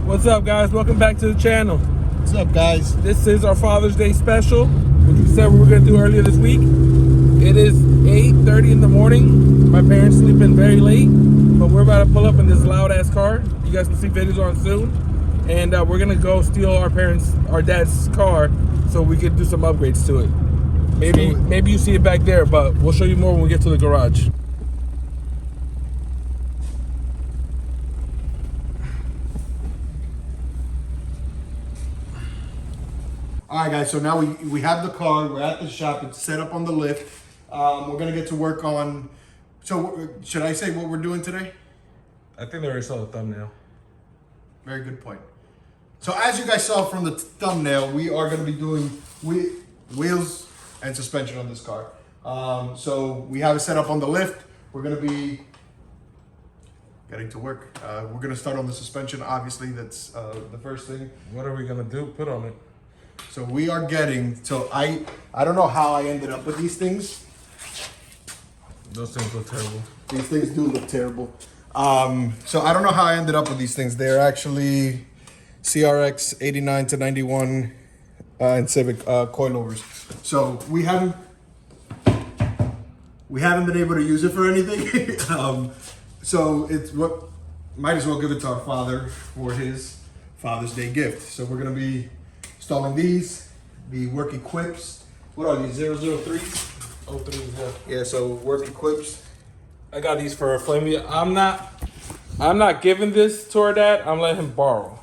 What's up, guys? Welcome back to the channel. What's up, guys? This is our Father's Day special, which we said we were going to do earlier this week. It is 8:30 in the morning. My parents sleeping very late, but we're about to pull up in this loud-ass car. You guys will see videos on soon. And we're going to go steal our dad's car so we could do some upgrades to it. Maybe you see it back there, but we'll show you more when we get to the garage. All right, guys, so now we have the car. We're at the shop. It's set up on the lift. We're going to get to work on... So, should I say what we're doing today? I think they already saw the thumbnail. Very good point. So, as you guys saw from the thumbnail, we are going to be doing wheels and suspension on this car. So, we have it set up on the lift. We're going to be getting to work. We're going to start on the suspension. Obviously, that's the first thing. What are we going to do? Put on it. So we are getting, so I don't know how I ended up with these things. Those things look terrible. These things do look terrible. So I don't know how I ended up with these things. They're actually CRX 89 to 91 and Civic coilovers. So we haven't been able to use it for anything. So it's what might as well give it to our father for his Father's Day gift. So we're gonna be installing these, the work equips. What are these, 003s? 03s, yeah. Yeah, so work equips. I got these for Flamey. I'm not giving this to our dad. I'm letting him borrow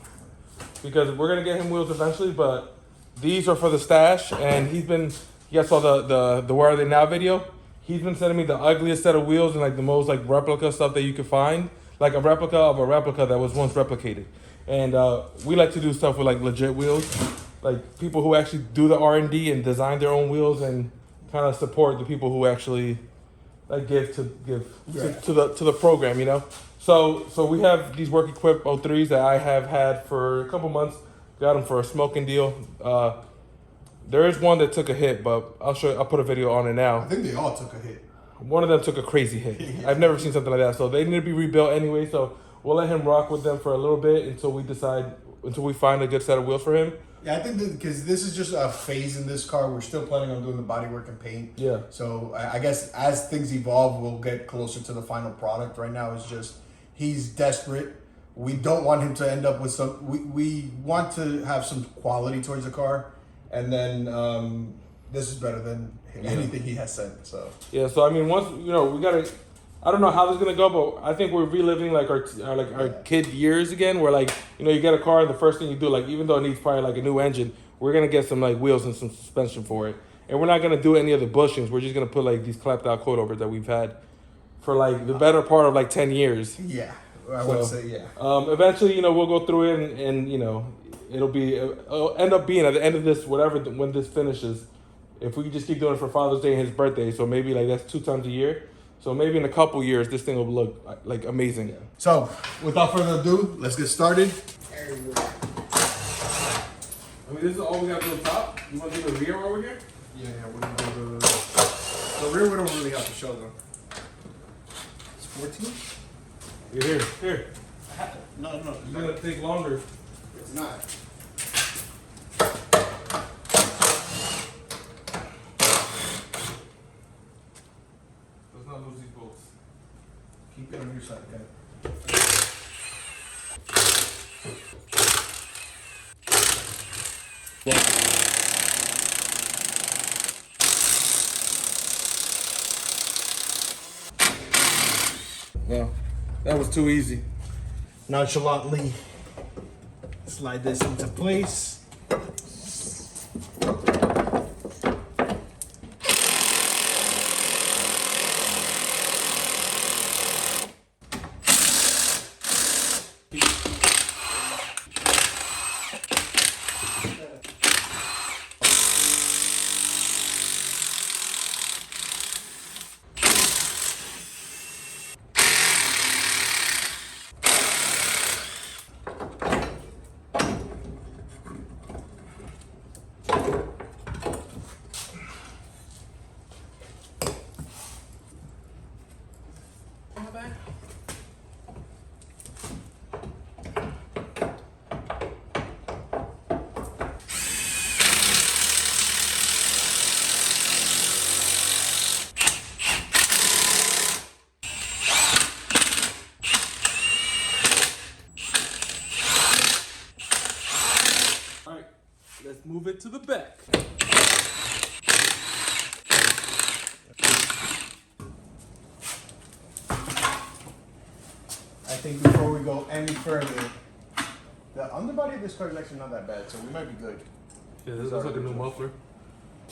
because we're gonna get him wheels eventually. But these are for the stash, and you guys saw the Where Are They Now video. He's been sending me the ugliest set of wheels and like the most like replica stuff that you could find, like a replica of a replica that was once replicated. And we like to do stuff with like legit wheels. Like people who actually do the R&D and design their own wheels and kind of support the people who actually like give to the program, you know. So we have these work equip 03s that I have had for a couple months. Got them for a smoking deal. There is one that took a hit, but I'll put a video on it now. I think they all took a hit. One of them took a crazy hit. Yeah. I've never seen something like that. So they need to be rebuilt anyway. So we'll let him rock with them for a little bit until we find a good set of wheels for him. Yeah, I think because this is just a phase in this car. We're still planning on doing the bodywork and paint. Yeah. So I guess as things evolve, we'll get closer to the final product. Right now, it's just he's desperate. We don't want him to end up with some. We want to have some quality towards the car, and then this is better than anything he has sent. So yeah. So I mean, once we gotta. I don't know how this is gonna go, but I think we're reliving like our kid years again. Where like you get a car and the first thing you do, like even though it needs probably like a new engine, we're gonna get some like wheels and some suspension for it, and we're not gonna do any of the bushings. We're just gonna put like these clapped out coilovers that we've had for like the better part of like 10 years. Yeah, I would say yeah. Eventually, we'll go through it and it'll end up being at the end of this when this finishes. If we just keep doing it for Father's Day and his birthday, so maybe like that's 2 times a year. So maybe in a couple years, this thing will look like amazing. Yeah. So without further ado, let's get started. I mean, this is all we got to do on top. You want to do the rear over here? Yeah, we're gonna do the rear. We don't really have to show them. It's 14. Here. No. It's gonna take longer. It's not. Lose these bolts. Keep it on your side, okay? Well, that was too easy. Nonchalantly slide this into place. let's move it to the back. I think before we go any further, the underbody of this car is actually not that bad, so we might be good. Yeah, this looks like a new muffler.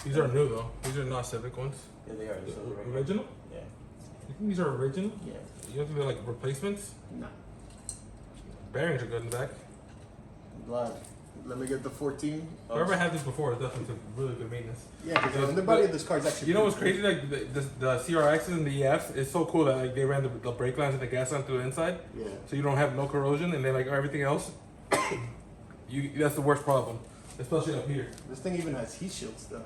These are new though. These are not Civic ones. Yeah, they are. Original? Yeah. You think these are original? Yeah. You don't think they're like replacements? No. Bearings are good in the back. I'm glad. Let me get the 14. Whoever had this before, it definitely took really good maintenance. Yeah, because the underbody of this car is actually. You know what's crazy? Like the CRXs and the EFs, it's so cool that like they ran the brake lines and the gas line through the inside. Yeah. So you don't have no corrosion, and then like everything else, that's the worst problem, especially up here. This thing even has heat shields though.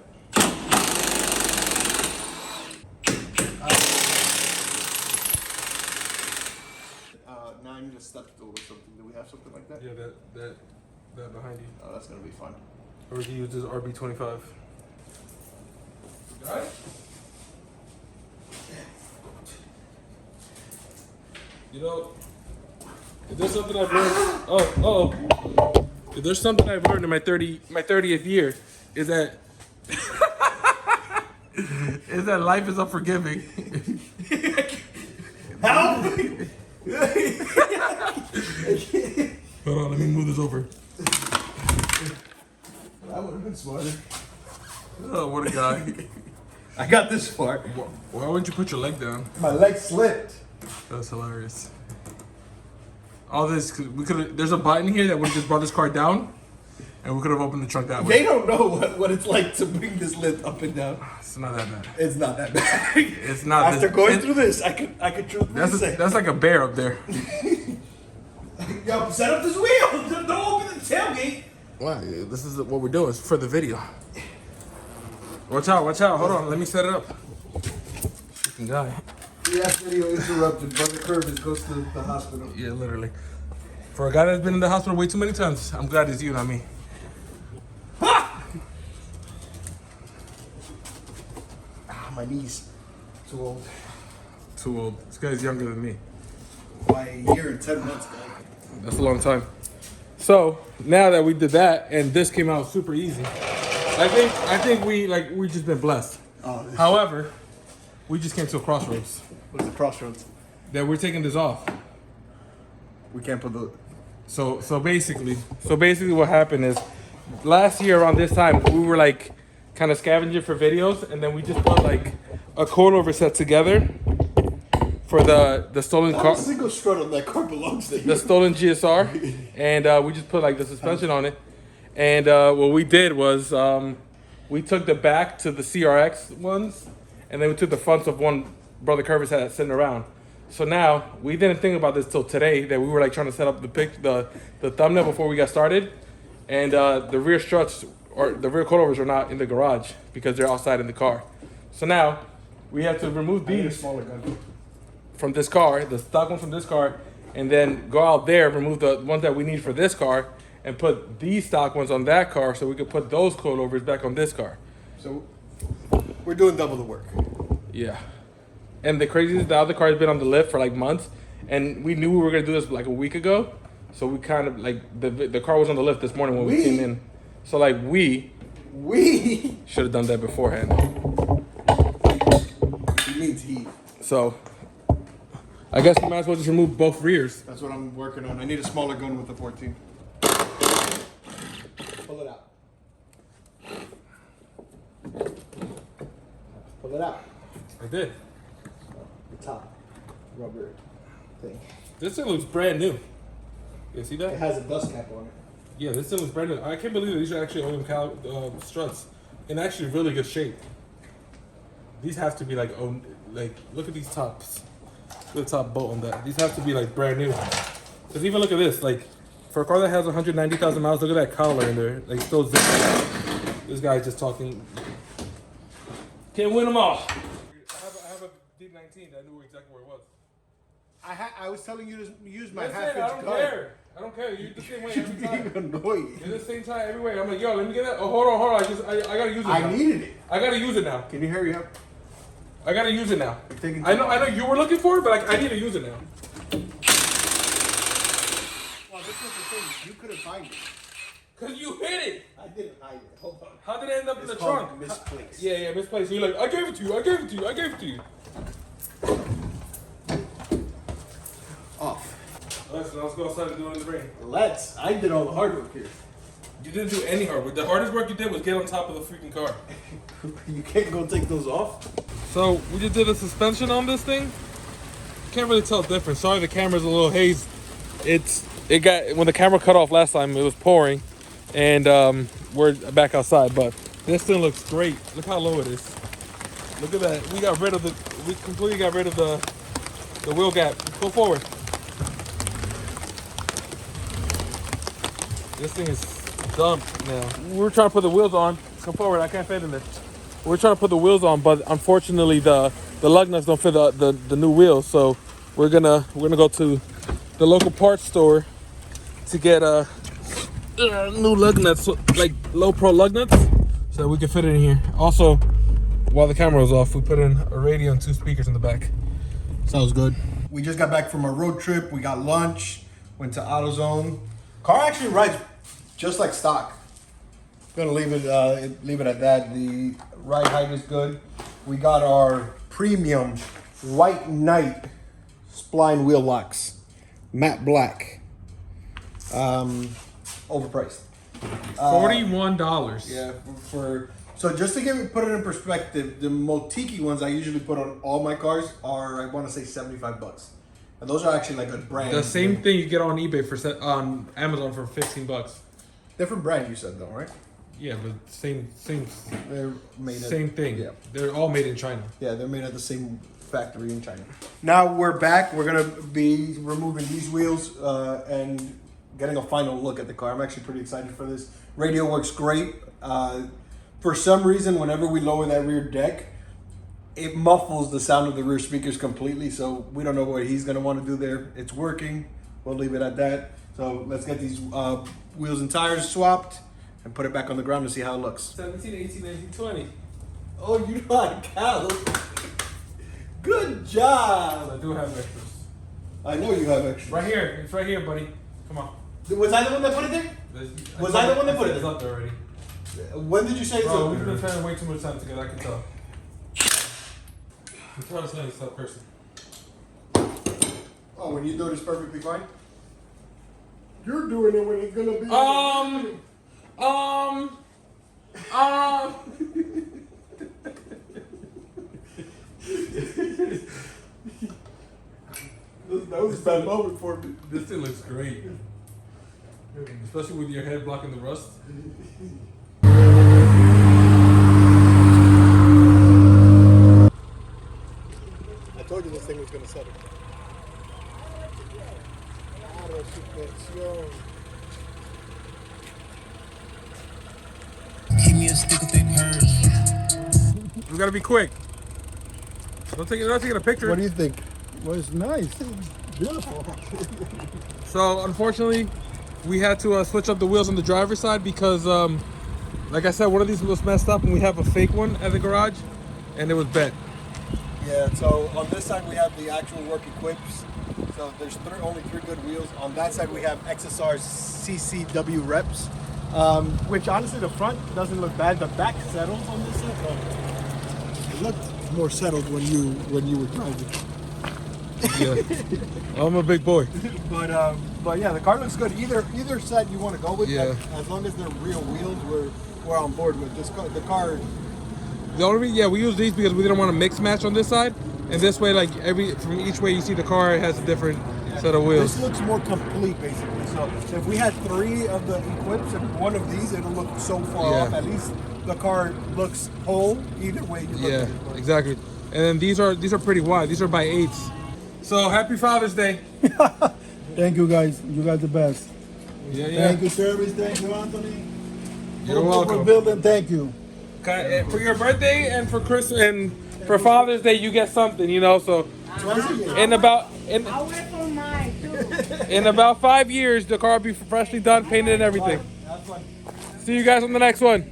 9 just stepped stool or something. Do we have something like that? Yeah, that behind you. Oh, that's gonna be fun. Or he uses RB25. Got it? You know, if there's something I've learned, if there's something I've learned in my 30th year, is that life is unforgiving. Help! Hold on, let me move this over. That would have been smarter. Oh, what a guy. I got this far. Why wouldn't you put your leg down? My leg slipped. That's hilarious. All this, there's a button here that would have just brought this car down, and we could have opened the trunk that way. They don't know what it's like to bring this lift up and down. It's not that bad. It's not that bad. It's not. After going through this, I could truthfully say. That's like a bear up there. Yo, set up this wheel. Don't open the tailgate. Wow, this is what we're doing. It's for the video. Watch out, watch out. Hold on, let me set it up. Freaking guy. Yeah, video interrupted. Brother Curvis goes to the hospital. Yeah, literally. For a guy that's been in the hospital way too many times, I'm glad it's you, not me. Ah, my knees. Too old. Too old. This guy's younger than me. By a year and 10 months, guy. That's a long time. So now that we did that and this came out super easy, I think we just been blessed. Oh, However, we just came to a crossroads what's the crossroads? that we're taking this off. We can't put the. So basically what happened is last year around this time we were like kind of scavenging for videos, and then we just put like a coilover set together for the stolen car. Not a single strut on that car belongs to you. The stolen GSR, and we just put like the suspension on it. And what we did was we took the back to the CRX ones, and then we took the fronts of one Brother Curvis had sitting around. So now we didn't think about this till today, that we were like trying to set up the thumbnail before we got started, and the rear struts or the rear coilovers are not in the garage because they're outside in the car. So now we have to remove I need a these smaller gun. from this car, the stock one from this car, and then go out there, remove the ones that we need for this car, and put these stock ones on that car so we could put those coilovers back on this car. So we're doing double the work. Yeah. And the craziest is the other car has been on the lift for like months, and we knew we were gonna do this like a week ago. So we kind of like the car was on the lift this morning when we came in. So like we should have done that beforehand. He means he. So I guess we might as well just remove both rears. That's what I'm working on. I need a smaller gun with the 14. Pull it out. Pull it out. I did. The top rubber thing. This thing looks brand new. You see It that? has a dust cap on it. Yeah, this thing looks brand new. I can't believe that these are actually aluminum struts in actually really good shape. These have to be like look at these tops. Look at the top bolt on that. These have to be like brand new. Cause even look at this, like for a car that has 190,000 miles, look at that collar in there. Like still zipped. This guy's just talking. Can't win them all. I have a Deep 19 that I knew exactly where it was. I was telling you to use my Listen, half-inch I don't gun. care. I don't care. You're the same way every You're time. being annoying. You're the same time everywhere. I'm like, yo, let me get that. Oh, hold on. I gotta use it now. I needed it. I gotta use it now. Can you hurry up? I gotta use it now. You're taking I know you were looking for it, but I need to use it now. Well, this was the thing. You couldn't find it. Cause you hit it. I didn't hide it. Hold on. How did it end up in the It's called trunk? misplaced. Yeah, misplaced. So you're like, I gave it to you. I gave it to you. I gave it to you. Off. Listen, let's go outside and do it in the rain. Let's. I did all the hard work here. You didn't do any hard work. The hardest work you did was get on top of the freaking car. You can't go take those off. So we just did a suspension on this thing. Can't really tell the difference. Sorry, the camera's a little hazy. It got when the camera cut off last time. It was pouring, and we're back outside. But this thing looks great. Look how low it is. Look at that. We completely got rid of the wheel gap. Go forward. This thing is dumped now. We're trying to put the wheels on. Come forward. I can't fit in there. We're trying to put the wheels on, but unfortunately the lug nuts don't fit the new wheels. So we're gonna go to the local parts store to get new lug nuts, like low pro lug nuts, so that we can fit it in here. Also, while the camera was off, we put in a radio and 2 speakers in the back. Sounds good. We just got back from a road trip. We got lunch. Went to AutoZone. Car actually rides just like stock. Gonna leave it at that. The ride height is good. We got our premium white knight spline wheel locks, matte black. Overpriced. $41. Yeah, so just to put it in perspective, the Motiki ones I usually put on all my cars are, I want to say, $75, and those are actually like a brand. The same thing you get on eBay on Amazon for $15. Different brand, you said though, right? Yeah, but same They're made same thing. Yeah, They're all made in China. yeah, they're made at the same factory in China. Now we're back. We're gonna be removing these wheels and getting a final look at the car. I'm actually pretty excited for this. Radio works great. For some reason, whenever we lower that rear deck, it muffles the sound of the rear speakers completely. So we don't know what he's gonna want to do there. It's working. We'll leave it at that. So let's get these wheels and tires swapped and put it back on the ground to see how it looks. 17, 18, 19, 20. Oh, you know how to count. Good job. I do have extras. I know you have extra. Right here. It's right here, buddy. Come on. Was I the one that put it there? Was I the one that put it It's there? up there already. When did you say it's Bro, up we've there? been spending way too much time together. I can tell. You tell us now you stop cursing. Oh, when you do it, it's perfectly fine. You're doing it when it's gonna be. That was a bad moment for me. This thing looks great. Especially with your head blocking the rust. I told you this thing was gonna settle. Keep me a stick of thick purse. We gotta be quick. Don't take a picture. What do you think? Well, it's nice. It's beautiful. So unfortunately, we had to switch up the wheels on the driver's side because, like I said, one of these was messed up, and we have a fake one at the garage, and it was bent. Yeah. So on this side we have the actual work equips. So there's only 3 good wheels. On that side we have XSR CCW reps, which honestly the front doesn't look bad. The back settles on this side. It looked more settled when you were driving. Yeah, I'm a big boy. But yeah, the car looks good. Either side you want to go with. Yeah. As long as they're real wheels, we're on board with this car. The car. The only reason, yeah, we use these because we didn't want to mix match on this side, and this way, like from each way you see the car, it has a different set of wheels. This looks more complete, basically. So if we had 3 of the equips and 1 of these, it'll look so far Yeah. off. At least the car looks whole. Either way you look Yeah, at it. exactly. And then these are pretty wide. These are by 8s. So happy Father's Day. Thank you guys. You guys the best. Yeah, yeah. Thank you, service. Thank you, Anthony. You're For welcome. building. Thank you. Okay, and for your birthday and for Christmas and for Father's Day, you get something, you know. So in about I'll wait for mine too. in about 5 years, the car will be freshly done, painted, and everything. See you guys on the next one.